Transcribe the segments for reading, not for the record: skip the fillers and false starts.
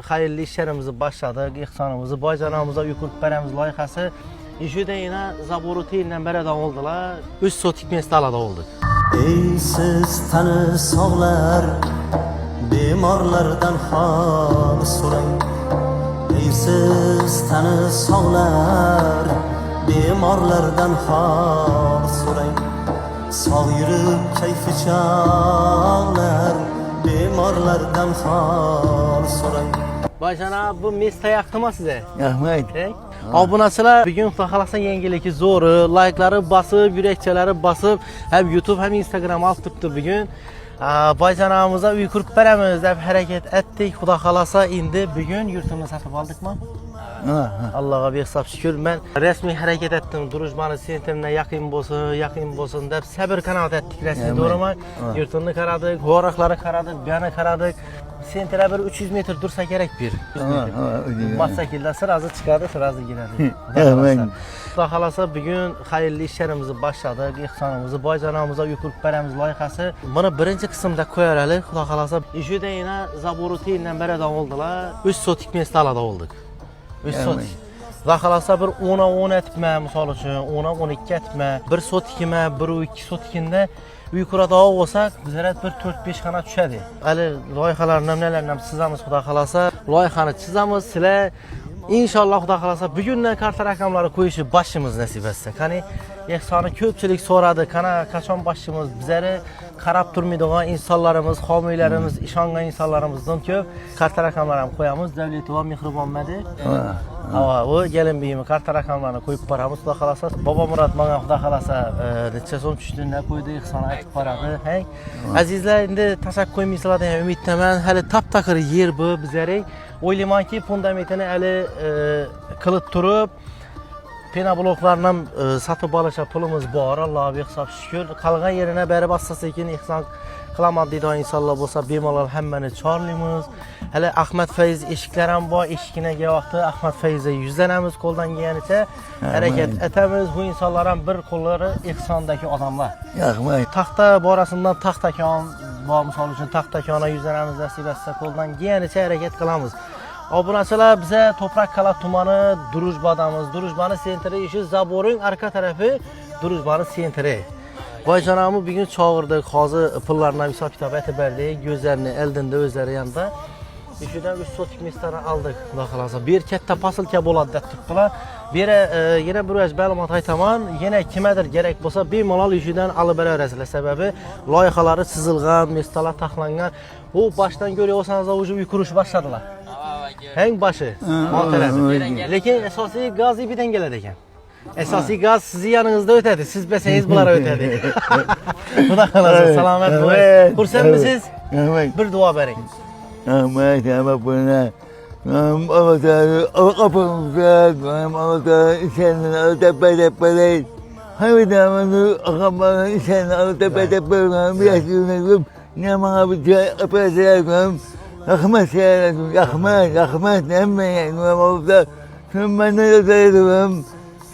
Hayırlı işlerimizi başladık, ihsanımızı, baycanağımıza yükürüp veremiz layıkası. İşi de yine zaboruti ile bereden oldular. 3 sotik mestalada olduk. Ey siz tanı sağlar, bemorlardan hal sorang. Ey siz tanı sağlar, bemorlardan hal sorang. Sağ yürüp keyfi çağlar, bemorlardan hal sorang. Baycana bu mesta yaktı mı size? Rahmet. Abunasılar bugün xalaqsan yengiliki zoru, like'ları basıp, yürekçeleri basıp hem YouTube hem Instagram alt tuttu bugün. Baycanağımıza uykurup veremiz deb hareket ettik. Xuda xalasa indi bugün yurtumuzu satıp aldık mı? Allah'a bir hesap şükür. Ben resmi hareket ettim. Duruşmanı sentrine yakın bolsun deb sabır kanaat ettik resmi doğru mu? Yurtunu karadık, horakları karadık, biyanı karadık. Sentre bir 300 metre dursa gerek bir. Mat şekilde sırası çıkardı, sırası girerdi. Xuda xalasa bugün hayırlı işlerimizi başladık, ihsanımızı, baycanağımıza yükürüp veremiz layıkası. Bunu birinci kısımda koyarlı. Xuda xalasa işi de yine zaboruti ile bereden oldular. 3 sotik mestalada olduk. 3 sotik. Xuda xalasa bir 10'a 10 etme, misal üçün 10'a 12 etme, 1 sotikime, 1 2 sotikinde yukarı dağı olsak bizlere bir 4-5 kana düşedi. Ali loyihalarla nelerle çizamiz Xuda xalasa. Loyihanı çizamiz sizler. İnşallah Xuda xalasa bugünden karta rakamları koyuşu başımız nasip etsek. Hani ihsanı köpçülük soradı. Kana kaçan başımız bizleri karab durmaydigan insanlarımız, homiylerimiz, işangan insanlarımızdan köp karta rakamlarını koyamız. Devleti ve mihriban medi. O gelin beyimi karta rakamlarını koyup paramız Xuda xalasa. Baba Murat bana Xuda xalasa neçe son düştüğünde koydu, ihsanı açıp paradı. Azizler indi taşak koymaysalar diye ümitlemen. Hele tap takır yer bu bizleri. Oylayman ki fundamentini eli kılıp durup pena bloklarla satıp alışa pulumuz var. Allah'a bir hesap şükür. Kalgan yerine beri bassası için ihsan kılamadığı insanlar olsa bemalar hemmeni çağırlıyımız. Hele Ahmet Feyz eşiklerim var. Eşikine gevaktı. Ahmet Feyz'e yüzlenemiz koldan giyenice. Hareket etemiz. Bu insanların bir kolları ihsandaki adamlar. Rahmet. Taxta borasından taxtakan var misal üçün taxtakana yüzlenemiz nasip etse koldan giyenice hareket kılamız. Abunaçılar bize Toprak Kala Tumanı Durujbadamız. Durujbanı sentri işi Zaborun arka tarafı Durujbanı sentri. Baycanağımı bugün çağırdık. Hazı pullarına hesap kitap etiberdi. Gözlerini eldinde özleri yanında. İşidən 3 sotik mestarı aldıq Xuda xalasa. Bir kətdə pasıl kəb oladı da tutdular. Bir yenə bir öz məlumat aytaman, yenə kimədir gerek bolsa bemalal işidən alıp öyrəsilə səbəbi layıqaları çizilgan, mestalar taxlangan. Bu başdan görüyor olsanız da ucu yükürüş başladılar. Həng başı, muhterem. Lekin esası gaz ibiden gelir ekan. Esası gaz sizi yanınızda ötedi. Siz bəsəyiz bunlara ötedi. Xuda xalasa salamet olun. Kursan mısınız? Bir dua verin. Rahmet ama buna Allah Teala kapımızda Allah Teala işenden Allah tepede Hamid Aman'ı akamanın işenden Allah tepede yaşıyorum ne bana bir şey yapacağım rahmet seyrediyorum rahmet nemme Allah tüm ben ne yazıyorum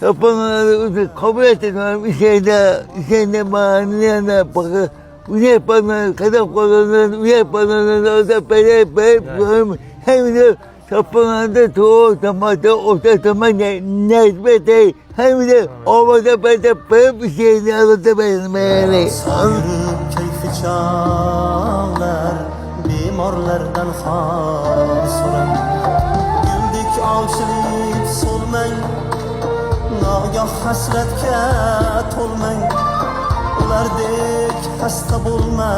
yapanları kabul ettim işende bana bakın bu ne yapanlar, kadar kolanlar, bu yapanlar da böyle hem de sapınlarda toğuk, tamada, orta tamam nezbete, hem de ovada böyle bir şeyini alıp benim yani. Yürüp keyfi çağlar, bemorlardan hal sorang. Güldük aşılıp solmang, nagah hasretke tolmang. Ulardek hasta bulma